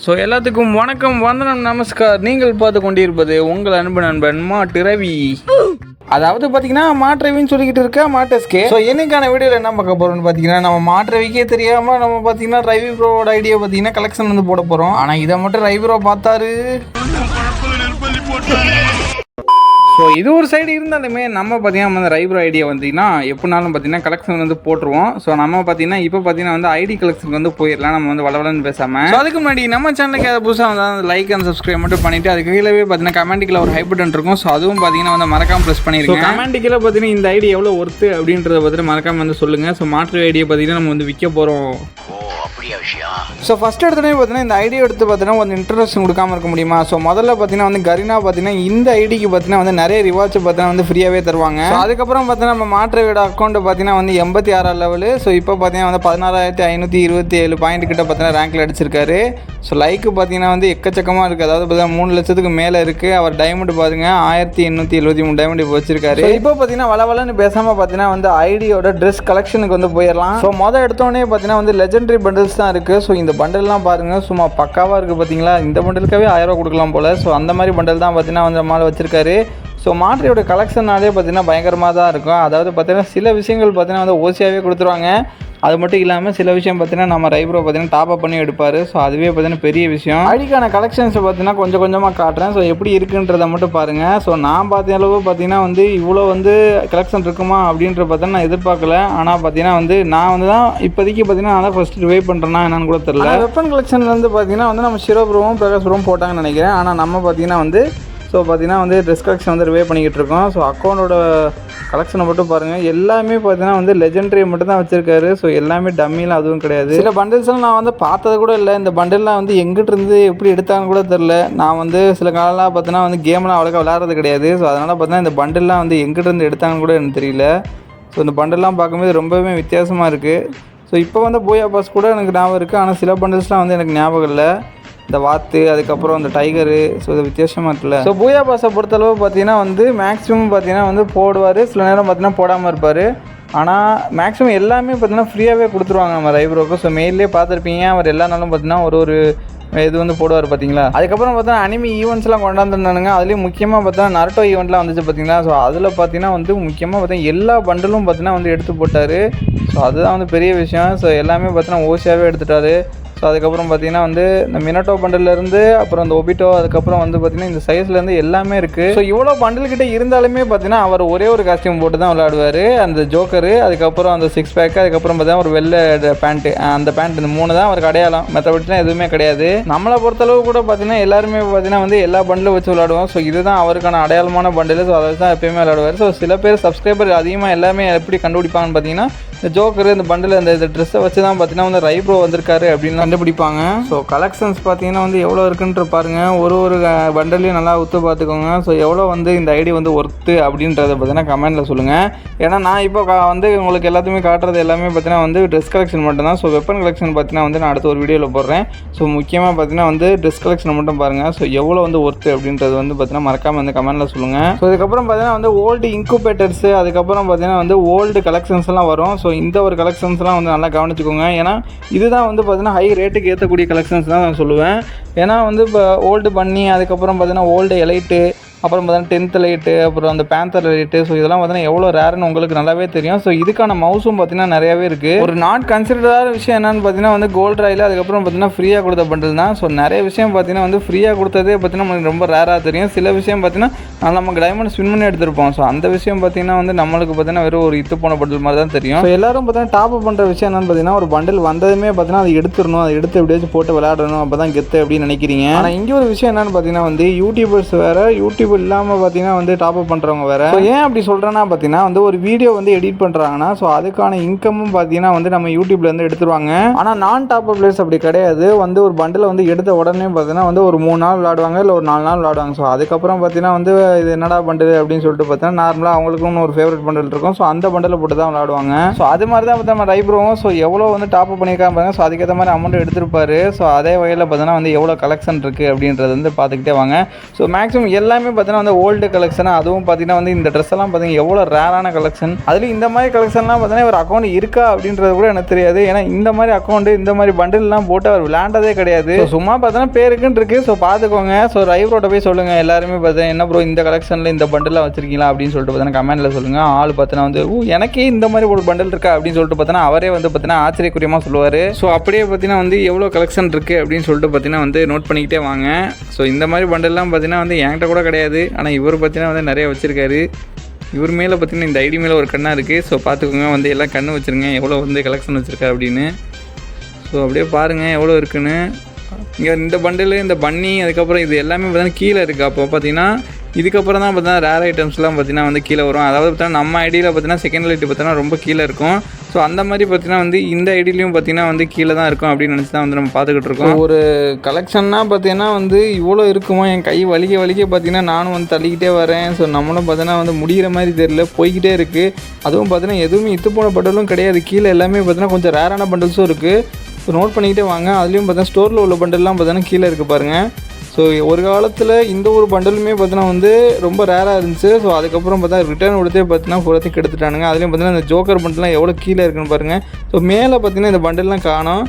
So எல்லாத்துக்கும் வணக்கம், வந்தனம், நமஸ்கார். நீங்கள் பார்த்து கொண்டிருப்பது உங்கள் அன்பு நண்பன் மாட்டு ரவி. அதாவது பார்த்தீங்கன்னா மாற்றவின்னு சொல்லிக்கிட்டு இருக்க மாட்டஸ்கே. ஸோ இன்னைக்கான வீடியோவில் என்ன பார்க்க போகிறோம்னு பார்த்தீங்கன்னா, நம்ம மாற்றவிக்கே தெரியாமல் நம்ம பார்த்தீங்கன்னா ரவி ப்ரோவோட ஐடியா பார்த்தீங்கன்னா கலெக்ஷன் வந்து போட போகிறோம். ஆனால் இதை மட்டும் ரவி ப்ரோ பார்த்தாரு. ஸோ இது ஒரு சைடு இருந்தாலுமே நம்ம பார்த்தீங்கன்னா அந்த ரைப்ரோ ஐடியா வந்தீங்கன்னா எப்படினாலும் பார்த்தீங்கன்னா கலெக்ஷன் வந்து போட்டுருவோம். ஸோ நம்ம பார்த்தீங்கன்னா இப்போ பார்த்தீங்கன்னா வந்து ஐடி கலெக்ஷனுக்கு வந்து போயிடலாம், நம்ம வந்து வளவலன்னு பேசாமல். ஸோ அதுக்கு முன்னாடி நம்ம சேனலுக்கு அதை புதுசாக வந்து லைக் அண்ட் சப்ஸ்கிரைப் மட்டும் பண்ணிவிட்டு அதுக்கு கீழே பார்த்தீங்கன்னா கமெண்ட்டுக்குள்ள ஒரு ஹைப் பட்டன் இருக்கும். ஸோ அதுவும் பார்த்தீங்கன்னா வந்து மறக்காம ப்ரெஸ் பண்ணியிருக்கோம். கமெண்ட்டுக்குள்ள பார்த்தீங்கன்னா இந்த ஐடி எவ்வளோ ஒர்த்து அப்படின்றத பார்த்துட்டு மறக்காம வந்து சொல்லுங்கள். ஸோ மாற்று ஐடியா பார்த்தீங்கன்னா நம்ம வந்து விற்க போகிறோம். ஸோ ஃபஸ்ட் எடுத்தோடனே பார்த்தீங்கன்னா இந்த ஐடியா எடுத்து பார்த்தீங்கன்னா கொஞ்சம் இன்ட்ரெஸ்ட் கொடுக்காம இருக்க முடியுமா? ஸோ முதல்ல பார்த்தீங்கன்னா வந்து கரீனா பார்த்தீங்கன்னா இந்த ஐடிக்கு பார்த்தீங்கன்னா வந்து நிறைய ரிவார்ட்ஸ் பார்த்தீங்கன்னா வந்து ஃப்ரீயாகவே தருவாங்க. அதுக்கப்புறம் பார்த்தீங்கன்னா நம்ம மாற்ற வீடு அக்கௌண்ட் பார்த்தீங்கன்னா வந்து 86 லெவலு. ஸோ இப்போ பார்த்தீங்கன்னா வந்து 16,527 பாயிண்ட் கிட்ட பார்த்தீங்கன்னா ரேங்க்ல அடிச்சிருக்காரு. ஸோ லைக்கு பார்த்தீங்கன்னா வந்து எக்கச்சக்கமாக இருக்குது. அதாவது பார்த்தீங்கன்னா 3 லட்சத்துக்கு மேலே இருக்குது. அவர் டைமண்ட் பாருங்க 1873 டைமண்ட் இப்போ வச்சிருக்காரு. இப்போ பார்த்தீங்கன்னா வளவலன்னு பேசாமல் பார்த்தீங்கன்னா வந்து ஐடியோட ட்ரெஸ் கலெக்ஷனுக்கு வந்து போயிடலாம். ஸோ மொதல் எடுத்தோடனே பார்த்தீங்கன்னா வந்து லெஜெண்டரி பண்டில்ஸ் தான் இருக்குது. ஸோ இந்த பண்டல்லாம் பாருங்கள் சும்மா பக்காவாக இருக்குது பார்த்தீங்களா. இந்த பண்டலுக்காகவே 1000 ரூபா கொடுக்கலாம் போல். ஸோ அந்த மாதிரி பண்டல் தான் பார்த்தீங்கன்னா வந்து நம்மளால் வச்சிருக்காரு. ஸோ மாற்றியோட கலெக்ஷனாலே பார்த்தீங்கன்னா பயங்கரமாக தான் இருக்கும். அதாவது பார்த்தீங்கன்னா சில விஷயங்கள் பார்த்தீங்கன்னா வந்து ஓசியாகவே கொடுத்துருவாங்க. அது மட்டும் இல்லாமல் சில விஷயம் பார்த்தீங்கன்னா நம்ம ரைப்ரோ பார்த்தீங்கன்னா டாப் அப் பண்ணி எடுப்பார். ஸோ அதுவே பார்த்தீங்கன்னா பெரிய விஷயம். ஐடிக்கான கலெக்ஷன்ஸை பார்த்தீங்கன்னா கொஞ்சம் கொஞ்சமாக காட்டுறேன். ஸோ எப்படி இருக்குன்றதை மட்டும் பாருங்கள். ஸோ நான் பார்த்த அளவு பார்த்தீங்கன்னா வந்து இவ்வளோ வந்து கலெக்ஷன் இருக்குமா அப்படின்ற பார்த்தீங்கன்னா நான் எதிர்பார்க்கல. ஆனால் பார்த்தீங்கன்னா வந்து நான் வந்து தான் இப்போதைக்கு பார்த்தீங்கன்னா நான் தான் ஃபஸ்ட்டு ரிவைவ் பண்ணுறேன்னா என்னன்னு கூட தெரியல. வெப்பன் கலெக்ஷன்லேருந்து பார்த்தீங்கன்னா வந்து நம்ம ஷிரோ ப்ரோவும் பிரகாஷ் ப்ரோவும் போட்டாங்கன்னு நினைக்கிறேன். ஆனால் நம்ம பார்த்தீங்கன்னா வந்து ஸோ பார்த்தீங்கன்னா வந்து ட்ரெஸ் கலெக்ஷன் வந்து ரிவே பண்ணிக்கிட்டு இருக்கோம். ஸோ அக்கௌண்டோட கலெக்ஷனை மட்டும் பாருங்கள். எல்லாமே பார்த்தீங்கன்னா வந்து லெஜெண்டரி மட்டும் தான் வச்சிருக்காரு. ஸோ எல்லாமே டம்மிலாம் அதுவும் கிடையாது. சில பண்டில்ஸ்லாம் நான் வந்து பார்த்தது கூட இல்லை. இந்த பண்டில்லாம் வந்து எங்கிட்ட இருந்து எப்படி எடுத்தாங்கன்னு கூட தெரில. நான் வந்து சில காலம்லாம் பார்த்தீங்கன்னா வந்து கேம்லாம் அவ்வளோக்கா விளையாடுறது கிடையாது. ஸோ அதனால் பார்த்தீங்கன்னா இந்த பண்டில்லாம் வந்து எங்கிட்ட இருந்து எடுத்தாங்கன்னு கூட எனக்கு தெரியல. ஸோ இந்த பண்டில்லாம் பார்க்கும்போது ரொம்பவே வித்தியாசமாக இருக்குது. ஸோ இப்போ வந்து போயா பாஸ் கூட எனக்கு ஞாபகம் இருக்குது. ஆனால் சில பண்டில்ஸ்லாம் வந்து எனக்கு ஞாபகம் இல்லை. இந்த வாத்து, அதுக்கப்புறம் அந்த டைகரு. ஸோ இது வித்தியாசமாக இருக்குல்ல. ஸோ பூயா பாஸை பொறுத்தளவு பார்த்தீங்கன்னா வந்து மேக்ஸிமம் பார்த்தீங்கன்னா வந்து போடுவார், சில நேரம் பார்த்தீங்கன்னா போடாமல் இருப்பார். ஆனால் மேக்ஸிமம் எல்லாமே பார்த்தீங்கன்னா ஃப்ரீயாகவே கொடுத்துருவாங்க நம்ம ரைப்ரோக்கு. ஸோ மெயிலே பார்த்துருப்பீங்க, அவர் எல்லா நாளும் பார்த்தீங்கன்னா ஒரு இது வந்து போடுவார் பார்த்தீங்களா. அதுக்கப்புறம் பார்த்தீங்கன்னா அனிமி ஈவெண்ட்ஸ்லாம் கொண்டாந்துருந்தானுங்க. அதுலேயும் முக்கியமாக பார்த்தீங்கன்னா நருட்டோ ஈவெண்ட்லாம் வந்துச்சு பார்த்தீங்களா. ஸோ அதில் பார்த்தீங்கன்னா வந்து முக்கியமாக பார்த்தீங்கன்னா எல்லா பண்டலும் பார்த்தீங்கன்னா வந்து எடுத்து போட்டார். ஸோ அதுதான் வந்து பெரிய விஷயம். ஸோ எல்லாமே பார்த்தீங்கன்னா ஓசியாகவே எடுத்துட்டார். ஸோ அதுக்கப்புறம் பார்த்தீங்கன்னா வந்து இந்த மினட்டோ பண்டல்லேருந்து அப்புறம் இந்த ஒபிட்டோ, அதுக்கப்புறம் வந்து பார்த்தீங்கன்னா இந்த சைஸ்லேருந்து எல்லாமே இருக்குது. ஸோ இவ்வளோ பண்டல்கிட்ட இருந்தாலுமே பார்த்தீங்கன்னா அவர் ஒரே ஒரு காஸ்டியூம் போட்டு தான் விளையாடுவார், அந்த ஜோக்கரு. அதுக்கப்புறம் அந்த 6 பேக்கு, அதுக்கப்புறம் பார்த்தீங்கன்னா ஒரு வெள்ளை பேண்ட்டு, அந்த பேண்ட், இந்த 3 தான் அவருக்கு அடையாளம். மற்றபடிலாம் எதுவுமே கிடையாது. நம்மளை பொறுத்தளவு கூட பார்த்தீங்கன்னா எல்லாருமே பார்த்தீங்கன்னா வந்து எல்லா பண்டிலும் வச்சு விளையாடுவோம். ஸோ இதுதான் அவருக்கான அடையாளமான பண்டில். ஸோ அதை தான் எப்பயுமே விளையாடுவார். ஸோ சில பேர் சப்ஸ்கிரைபர் அதிகமாக எல்லாமே எப்படி கண்டுபிடிப்பாங்கன்னு பார்த்தீங்கன்னா இந்த ஜோக்கரு, இந்த பண்டில், இந்த ட்ரெஸ்ஸை வச்சு தான் பார்த்தீங்கன்னா வந்து ரைப்ரோ வந்திருக்காரு அப்படின்னு கண்டுபிடிப்பாங்க. ஸோ கலெக்ஷன்ஸ் பார்த்தீங்கன்னா வந்து எவ்வளோ இருக்குன்ற பாருங்க. ஒரு பண்டலையும் நல்லா உத்து பார்த்துக்கோங்க. ஸோ எவ்வளோ வந்து இந்த ஐடி வந்து ஒர்த்து அப்படின்றத பார்த்தீங்கன்னா கமெண்ட்டில் சொல்லுங்கள். ஏன்னா நான் இப்போ வந்து உங்களுக்கு எல்லாத்தையுமே காட்டுறது எல்லாமே பார்த்தீங்கன்னா வந்து ட்ரெஸ் கலெக்ஷன் மட்டும் தான். ஸோ வெப்பன் கலெக்ஷன் பார்த்தீங்கன்னா வந்து நான் அடுத்த ஒரு வீடியோவில் போடுறேன். ஸோ முக்கியமாக பார்த்தீங்கன்னா வந்து ட்ரெஸ் கலெக்ஷன் மட்டும் பாருங்கள். ஸோ எவ்வளோ வந்து ஒர்த்து அப்படின்றது வந்து பார்த்தீங்கன்னா மறக்காமல் வந்து கமெண்ட்டில் சொல்லுங்கள். ஸோ இதுக்கப்புறம் பார்த்தீங்கன்னா வந்து ஓல்டு இன்குபேட்டர்ஸு, அதுக்கப்புறம் பார்த்தீங்கன்னா வந்து ஓல்டு கலெக்ஷன்ஸ்லாம் வரும். ஸோ இந்த ஒரு கலெக்ஷன்ஸ்லாம் வந்து நல்லா கவனிச்சுக்கோங்க. ஏன்னா இதுதான் வந்து பார்த்தீங்கன்னா ஹை ரேட்டுக்கு ஏற்றக்கூடிய கலெக்ஷன்ஸ் தான் நான் சொல்லுவேன். ஏன்னா வந்து இப்போ ஓல்டு பண்ணி, அதுக்கப்புறம் பார்த்தீங்கன்னா ஓல்டு எலைட்டு, அப்புறம் பார்த்தீங்கன்னா 10th லைட்டு, அப்புறம் அந்த பேந்தர் லைட்டு. ஸோ இதெல்லாம் பார்த்தீங்கன்னா எவ்வளோ ரேர்னு உங்களுக்கு நல்லாவே தெரியும். ஸோ இதுக்கான மவுஸும் பார்த்தீங்கன்னா நிறையாவே இருக்குது. ஒரு நாட் கன்சிடரான விஷயம் என்னென்னு பார்த்தீங்கன்னா வந்து கோல்டு ராயில், அதுக்கப்புறம் பார்த்தீங்கன்னா ஃப்ரீயாக கொடுத்த பண்டில் தான். ஸோ நிறைய விஷயம் பார்த்தீங்கன்னா வந்து ஃப்ரீயாக கொடுத்ததே பார்த்தீங்கன்னா நமக்கு ரொம்ப ரேராக தெரியும். சில விஷயம் பார்த்தீங்கன்னா நமக்கு டைமண்ட் ஸ்பின் பண்ணி எடுத்திருப்போம். ஸோ அந்த விஷயம் பார்த்தீங்கன்னா வந்து நம்மளுக்கு பார்த்தீங்கன்னா வெறும் ஒரு இத்து போன பண்டில் மாதிரி தான் தெரியும். ஸோ எல்லாரும் பார்த்தீங்கன்னா டாப் அப் பண்ணுற விஷயம் என்னென்னு பார்த்தீங்கன்னா ஒரு பண்டில் வந்ததுமே பார்த்தீங்கன்னா அதை எடுத்துடணும், அதை எடுத்து எப்படியாச்சும் போட்டு விளையாடணும், அப்போ தான் கெத்து அப்படின்னு நினைக்கிறீங்க. ஆனால் இங்கே ஒரு விஷயம் என்னென்னு பார்த்தீங்கன்னா வந்து யூடியூபர்ஸ் வேறு, யூடியூப் இல்லாமல் பார்த்தீங்கன்னா வந்து டாப் அப் பண்ணுறவங்க வேறு. ஸோ ஏன் அப்படி சொல்கிறேன்னா பார்த்தீங்கன்னா வந்து ஒரு வீடியோ வந்து எடிட் பண்ணுறாங்கன்னா ஸோ அதுக்கான இன்கமும் பார்த்தீங்கன்னா வந்து நம்ம யூடியூப்லேருந்து எடுத்துருவாங்க. ஆனால் நான் டாப் அப் பிளேயர்ஸ் அப்படி கிடையாது. வந்து ஒரு பண்டில் வந்து எடுத்த உடனே பார்த்தீங்கன்னா வந்து ஒரு 3 நாள் விளையாடுவாங்க, இல்லை ஒரு 4 நாள் விளையாடுவாங்க. ஸோ அதுக்கப்புறம் பார்த்தீங்கன்னா வந்து இது என்னடா பண்டில் அப்படின்னு சொல்லிட்டு பார்த்தீங்கன்னா நார்மலாக அவங்களுக்கும் ஒரு ஃபேவரட் பண்டில் இருக்கும். ஸோ அந்த பண்டில் போட்டு தான் விளையாடுவாங்க. ஸோ அது மாதிரி தான் நம்ம ரைப்ரோவும் ஸோ எவ்வளோ வந்து டாப் அப் பண்ணியிருக்காங்க பாருங்க. ஸோ அதுக்கேற்ற மாதிரி அமௌண்ட் எடுத்திருப்பாரு. ஸோ அதே வகையில் பார்த்தீங்கன்னா வந்து எவ்வளோ கலெக்ஷன் இருக்குது அப்படின்றது வந்து பார்த்துக்கிட்டே வாங்க. ஸோ மேக்ஸிமம் எல்லாமே பார்த்தீங்கன்னா வந்து ஓல்டு கலெக்ஷன், அதுவும் பார்த்தீங்கன்னா வந்து இந்த ட்ரெஸ் எல்லாம் பார்த்தீங்கன்னா எவ்வளோ ரேரான கலெக்ஷன். அதுலேயும் இந்த மாதிரி கலெக்ஷன்லாம் பார்த்தீங்கன்னா ஒரு அக்கௌண்ட் இருக்கா அப்படின்றது கூட எனக்கு தெரியாது. ஏன்னா இந்த மாதிரி அக்கௌண்ட் இந்த மாதிரி பண்டில்லாம் போட்டு அவர் விளையாண்டதே கிடையாது. சும்மா பார்த்தீங்கன்னா பேருக்குன்னு இருக்குது. ஸோ பார்த்துக்கோங்க. ஸோ ரைவரோட போய் சொல்லுங்கள் எல்லாருமே பார்த்தீங்கன்னா என்ன ப்ரோ இந்த கலெக்ஷனில் இந்த பண்டிலாம் வச்சிருக்கீங்களா அப்படின்னு சொல்லிட்டு பார்த்தீங்கன்னா கமெண்ட்டில் சொல்லுங்கள். ஆள் பார்த்தீங்கன்னா வந்து எனக்கே இந்த மாதிரி ஒரு பண்டில் இருக்கா அப்படின்னு சொல்லிட்டு பார்த்தீங்கன்னா அவரே வந்து பார்த்தீங்கன்னா ஆச்சரியக்குரியமாக சொல்லுவார். ஸோ அப்படியே பார்த்தீங்கன்னா வந்து எவ்வளோ கலெக்ஷன் இருக்குது அப்படின்னு சொல்லிட்டு பார்த்தீங்கன்னா வந்து நோட் பண்ணிக்கிட்டே வாங்க. ஸோ இந்த மாதிரி பண்டில்லாம் பார்த்தீங்கன்னா வந்து என்கிட்ட கூட கிடையாது. ஆனால் இவர் பார்த்தீங்கன்னா வந்து நிறைய வச்சுருக்காரு. இவர் மேலே பார்த்தீங்கன்னா இந்த ஐடி மேலே ஒரு கண்ணாக இருக்குது. ஸோ பார்த்துக்கோங்க வந்து எல்லாம் கண்ணு வச்சுருங்க எவ்வளோ வந்து கலெக்ஷன் வச்சுருக்கா அப்படின்னு. ஸோ அப்படியே பாருங்கள் எவ்வளோ இருக்குன்னு. இங்கே இந்த பண்டில் இந்த பன்னி அதுக்கப்புறம் இது எல்லாமே பார்த்தீங்கன்னா கீழே இருக்குது. அப்போ பார்த்தீங்கன்னா இதுக்கப்புறம் தான் பார்த்தீங்கன்னா ரேர் ஐட்டம்ஸ்லாம் பார்த்தீங்கன்னா வந்து கீழே வரும். அதாவது பார்த்தீங்கன்னா நம்ம ஐடியில் பார்த்தீங்கன்னா செகண்ட் ஐடி பார்த்தீங்கன்னா ரொம்ப கீழே இருக்கும். ஸோ அந்த மாதிரி பார்த்தீங்கன்னா வந்து இந்த ஐடியிலையும் பார்த்தீங்கன்னா வந்து கீழே தான் இருக்கும் அப்படின்னு நினச்சி தான் வந்து நம்ம பார்த்துக்கிட்டு இருக்கோம். ஒரு கலெக்ஷன்னா பார்த்தீங்கன்னா வந்து இவ்வளோ இருக்குமோ, என் கை வலிக்க பார்த்தீங்கன்னா நானும் வந்து தள்ளிக்கிட்டே வரேன். ஸோ நம்மளும் பார்த்தீங்கன்னா வந்து முடிகிற மாதிரி தெரியல, போய்கிட்டே இருக்குது. அதுவும் பார்த்தீங்கன்னா எதுவுமே இத்து போன பண்டலும் கிடையாது. கீழே எல்லாமே பார்த்தீங்கன்னா கொஞ்சம் ரேரான பண்டல்ஸும் இருக்குது. ஸோ நோட் பண்ணிக்கிட்டே வாங்க. அதுலேயும் பார்த்தீங்கன்னா ஸ்டோரில் உள்ள பண்டல்லாம் பார்த்தீங்கன்னா கீழே இருக்குது பாருங்கள். ஸோ ஒரு காலத்தில் இந்த ஒரு பண்டலுமே பார்த்தீங்கன்னா வந்து ரொம்ப ரேராக இருந்துச்சு. ஸோ அதுக்கப்புறம் பார்த்தா ரிட்டர்ன் கொடுத்தே பார்த்தீங்கன்னா பூரத்தையும் கெடுத்துட்டானுங்க. அதுலேயும் பார்த்தீங்கன்னா இந்த ஜோக்கர் பண்டல்லாம் எவ்வளோ கீழே இருக்குன்னு பாருங்கள். ஸோ மேலே பார்த்தீங்கன்னா இந்த பண்டல்லாம் காணோம்,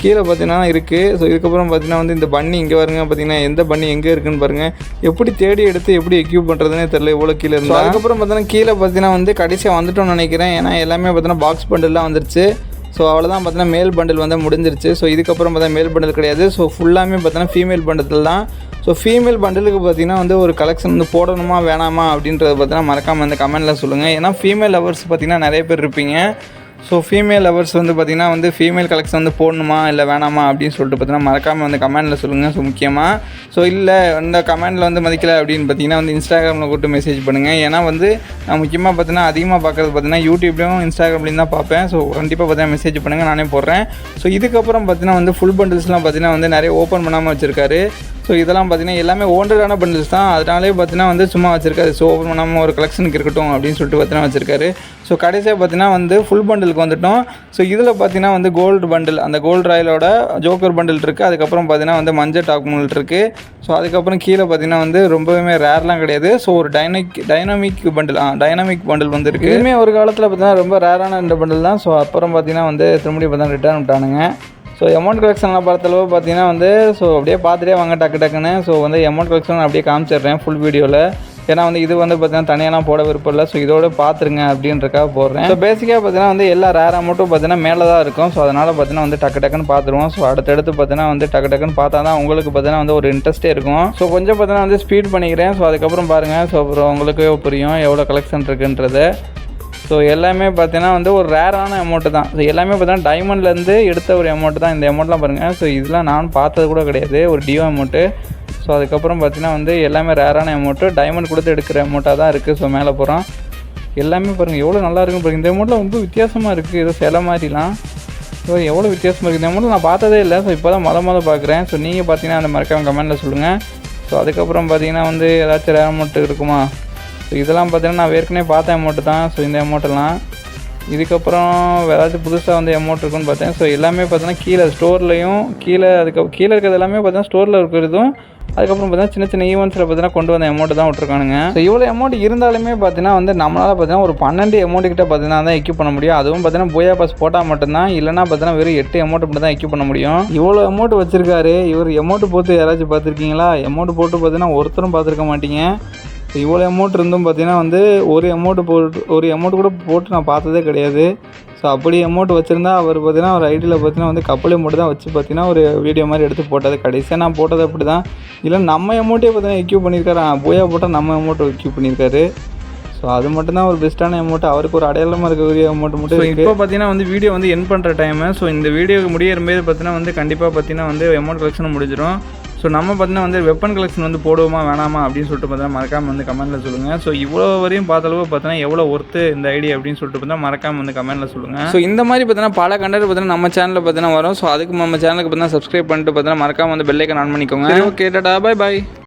கீழே பார்த்தீங்கன்னா இருக்குது. ஸோ இதுக்கப்புறம் பார்த்தீங்கன்னா வந்து இந்த பன்னி இங்கே வருங்க பார்த்தீங்கன்னா எந்த பன்னி எங்கே இருக்குன்னு பாருங்கள். எப்படி தேடி எடுத்து எப்படி எக்யூப் பண்ணுறதுனே தெரியல எவ்வளோ கீழே இருந்தால். அதுக்கப்புறம் பார்த்தீங்கன்னா கீழே பார்த்தீங்கன்னா வந்து கடைசியாக வந்துட்டோம்னு நினைக்கிறேன். ஏன்னா எல்லாமே பார்த்தீங்கன்னா பாக்ஸ் பண்டல்லாம் வந்துருச்சு. ஸோ அவ்வளோதான் பார்த்தீங்கன்னா மேல் பண்டில் வந்து முடிஞ்சிருச்சு. ஸோ இதுக்கப்புறம் பார்த்தா மேல் பண்டில் கிடையாது. ஸோ ஃபுல்லாமே பார்த்தீங்கன்னா ஃபீமேல் பண்டில் தான். ஸோ ஃபீமேல் பண்டிலுக்கு பார்த்தீங்கன்னா வந்து ஒரு கலெக்ஷன் வந்து போடணுமா வேணாமா அப்படின்றத பார்த்தீங்கன்னா மறக்காமல் இந்த கமெண்ட்டில் சொல்லுங்கள். ஏன்னா ஃபீமேல் லவர்ஸ் பார்த்தீங்கன்னா நிறைய பேர் இருப்பீங்க. ஸோ ஃபீமேல் லவர்ஸ் வந்து பார்த்திங்கன்னா வந்து ஃபீமேல் கலெக்ஷன் வந்து போடணுமா இல்லை வேணாமா அப்படின்னு சொல்லிட்டு பார்த்தீங்கன்னா மறக்காமல் வந்து கமெண்ட்டில் சொல்லுங்கள். ஸோ முக்கியமாக ஸோ இல்லை இந்த கமெண்ட்டில் வந்து மதிக்கலை அப்படின்னு பார்த்தீங்கன்னா வந்து இன்ஸ்டாகிராமில் கூப்பிட்டு மெசேஜ் பண்ணுங்கள். ஏன்னா வந்து நான் முக்கியமாக பார்த்தீங்கன்னா அதிகமாக பார்க்குறது பார்த்தீங்கன்னா யூடியூப்லேயும் இன்ஸ்டாகிராம்லேயும் தான் பார்ப்பேன். ஸோ கண்டிப்பாக பார்த்தீங்கன்னா மெசேஜ் பண்ணுங்கள், நானே போடுறேன். ஸோ இதுக்கப்புறம் பார்த்தீங்கன்னா வந்து ஃபுல் பண்டில்ஸ்லாம் பார்த்தீங்கன்னா வந்து நிறைய ஓப்பன் பண்ணாமல் வச்சுருக்காரு. ஸோ இதெல்லாம் பார்த்தீங்கன்னா எல்லாமே ஓண்டடான பண்டில்ஸ் தான். அதனாலே பார்த்தீங்கன்னா வந்து சும்மா வச்சுருக்காரு. ஸோ ஓப்பன் பண்ணாமல் ஒரு கலெக்ஷனுக்கு இருக்கட்டும் அப்படின்னு சொல்லிட்டு பார்த்தீங்கன்னா வச்சுருக்காரு. ஸோ கடைசியாக பார்த்தீங்கன்னா வந்து ஃபுல் பண்டிலுக்கு வந்துட்டோம். ஸோ இதில் பார்த்தீங்கன்னா வந்து கோல்டு பண்டில், அந்த கோல்டு ராயலோட ஜோக்கர் பண்டில் இருக்குது. அதுக்கப்புறம் பார்த்தீங்கன்னா வந்து மஞ்சள் டாக்குமெண்ட் இருக்குது. ஸோ அதுக்கப்புறம் கீழே பார்த்தீங்கன்னா வந்து ரொம்பவே ரேர்லாம் கிடையாது. ஸோ ஒரு டைனாமிக் பண்டில் வந்து இருக்குது. இதுவுமே ஒரு காலத்தில் பார்த்தீங்கன்னா ரொம்ப ரேரான இந்த பண்டில் தான். ஸோ அப்புறம் பார்த்தீங்கன்னா வந்து திரும்பி பார்த்தீங்கன்னா ரிட்டர்ன் விட்டானுங்க. ஸோ அமௌண்ட் கலெக்ஷன்லாம் பார்த்தளவு பார்த்தீங்கன்னா வந்து ஸோ அப்படியே பார்த்துட்டே வாங்க டக்குன்னு. ஸோ வந்து அமௌண்ட் கலெக்ஷன் அப்படியே காமிச்சிடுறேன் ஃபுல் வீடியோவில். ஏன்னா வந்து இது வந்து பார்த்தீங்கன்னா தனியாலாம் போட விருப்பம் இல்லை. ஸோ இதோட பார்த்துருங்க அப்படின்றக்காக போடுறேன். ஸோ பேசிக்காக பார்த்தீங்கன்னா வந்து எல்லா ரேர் அமௌண்ட்டும் பார்த்தீங்கன்னா மேலே தான் இருக்கும். ஸோ அதனால் பார்த்தீங்கன்னா வந்து டக்குன்னு பார்த்துருவோம். ஸோ அடுத்தடுத்து பார்த்தீங்கன்னா வந்து டக்குன்னு பார்த்தா தான் உங்களுக்கு பார்த்தீங்கன்னா வந்து ஒரு இன்ட்ரெஸ்ட்டே இருக்கும். ஸோ கொஞ்சம் பார்த்தீங்கன்னா வந்து ஸ்பீட் பண்ணிக்கிறேன். ஸோ அதுக்கப்புறம் பாருங்கள். ஸோ அப்புறம் உங்களுக்கு புரியும் எவ்வளோ கலெக்ஷன் இருக்குன்றது. ஸோ எல்லாமே பார்த்தீங்கன்னா வந்து ஒரு ரேரான அமௌண்ட்டு தான். ஸோ எல்லாமே பார்த்தீங்கன்னா டைமண்ட்லேருந்து எடுத்த ஒரு அமௌண்ட்டு தான். இந்த அமௌண்ட்லாம் பாருங்கள். ஸோ இதெல்லாம் நான் பார்த்தது கூட கிடையாது, ஒரு டியோ அமௌண்ட்டு. ஸோ அதுக்கப்புறம் பார்த்தீங்கன்னா வந்து எல்லாமே ரேரான அமௌண்ட்டு, டைமண்ட் கொடுத்து எடுக்கிற அமௌண்ட்டாக தான் இருக்குது. ஸோ மேலே போகிறோம் எல்லாமே பாருங்கள் எவ்வளோ நல்லா இருக்குன்னு பாருங்கள். இந்த அமௌண்ட்டில் ரொம்ப வித்தியாசமாக இருக்குது, ஏதோ சில மாதிரிலாம். ஸோ எவ்வளோ வித்தியாசமாக இருக்குது இந்த அமௌண்ட்டில் நான் பார்த்ததே இல்லை. ஸோ இப்போ தான் மொதல் பார்க்குறேன். ஸோ நீங்கள் பார்த்தீங்கன்னா அந்த மறக்காம கமெண்ட்டில் சொல்லுங்கள். ஸோ அதுக்கப்புறம் பார்த்தீங்கன்னா வந்து ஏதாச்சும் ரேர் அமௌண்ட்டு இருக்குமா? ஸோ இதெல்லாம் பார்த்தீங்கன்னா நான் ஏற்கனவே பார்த்த அமௌண்ட்டு தான். ஸோ இந்த அமௌண்ட்டெல்லாம் இதுக்கப்புறம் ஏதாச்சும் புதுசாக வந்து அமௌண்ட் இருக்குன்னு பார்த்தேன். ஸோ எல்லாமே பார்த்தீங்கன்னா கீழே ஸ்டோர்லையும் கீழே கீழே இருக்கிறது எல்லாமே பார்த்தீங்கன்னா ஸ்டோரில் இருக்கிறதும் அதுக்கப்புறம் பார்த்தீங்கன்னா சின்ன ஈவெண்ட்ஸில் பார்த்தீங்கன்னா கொண்டு வந்த அமௌண்ட்டு தான் விட்ருக்கானுங்க. ஸோ இவ்வளோ அமௌண்ட் இருந்தாலுமே பார்த்தீங்கன்னா வந்து நம்மளால் பார்த்தீங்கன்னா ஒரு 12 அமௌண்ட் கிட்ட பார்த்தீங்கன்னா தான் எக்யூப் பண்ண முடியும். அதுவும் பார்த்தீங்கன்னா போயா பாஸ் போட்டால் மட்டும்தான், இல்லைனா பார்த்தீங்கன்னா வெறும் 8 அமௌண்ட் மட்டும் தான் எக்யூப் பண்ண முடியும். இவ்வளோ அமௌண்ட் வச்சிருக்காரு இவர். அமௌண்ட் போட்டு யாராச்சும் பார்த்துருக்கீங்களா? அமௌண்ட் போட்டு பார்த்தீங்கன்னா ஒருத்தரும் பார்த்துருக்க மாட்டீங்க. இவ்வளோ அமௌண்ட் இருந்தும் பார்த்தீங்கன்னா வந்து ஒரு அமௌண்ட் கூட போட்டு நான் பார்த்ததே கிடையாது. ஸோ அப்படி அமௌண்ட் வச்சுருந்தா அவர் பார்த்தீங்கன்னா ஒரு ஐடியில் பார்த்தீங்கன்னா வந்து கப்பலே மட்டும் தான் வச்சு பார்த்தீங்கன்னா ஒரு வீடியோ மாதிரி எடுத்து போட்டது. கடைசியாக நான் போட்டது அப்படி தான். இல்லை நம்ம அமௌண்ட்டே பார்த்தீங்கன்னா எக்யூப் பண்ணியிருக்காரு. போயா போட்டால் நம்ம அமௌண்ட்டு எக்யூப் பண்ணியிருக்காரு. ஸோ அது மட்டும்தான் ஒரு பெஸ்ட்டான அமௌண்ட். அவருக்கு ஒரு அடையாளமாக இருக்கக்கூடிய அமௌண்ட் மட்டும். இப்போ பார்த்தீங்கன்னா வந்து வீடியோ வந்து என் பண்ணுற டைமு. ஸோ இந்த வீடியோ முடியறமே பார்த்தீங்கன்னா வந்து கண்டிப்பாக பார்த்தீங்கன்னா வந்து அமௌண்ட் கலெக்ஷன் முடிஞ்சிடும். ஸோ நம்ம பார்த்தீங்கன்னா வந்து வெப்பன் கலெக்ஷன் வந்து போடுவோமா வேணாமா அப்படின்னு சொல்லிட்டு பார்த்தீங்கன்னா மறக்காமல் வந்து கமெண்ட்டில் சொல்லுங்கள். ஸோ இவ்வளோ வரையும் பார்த்தளவு பார்த்தீங்கன்னா எவ்வளோ ஒர்த்து இந்த ஐடியா அப்படின்னு சொல்லிட்டு பார்த்தா மறக்காமல் வந்து கமெண்ட்டில் சொல்லுங்கள். ஸோ இந்த மாதிரி பார்த்தீங்கன்னா பல கண்டென்ட் பார்த்தீங்கன்னா நம்ம சேனலில் பார்த்தீங்கன்னா வரும். ஸோ அதுக்கு நம்ம சேனலுக்கு பார்த்தீங்கன்னா சப்ஸ்கிரைப் பண்ணிட்டு பார்த்தீங்கன்னா மறக்காமல் வந்து பெல் ஐக்கான் ஆன் பண்ணிக்கோங்க. Okay tata, by.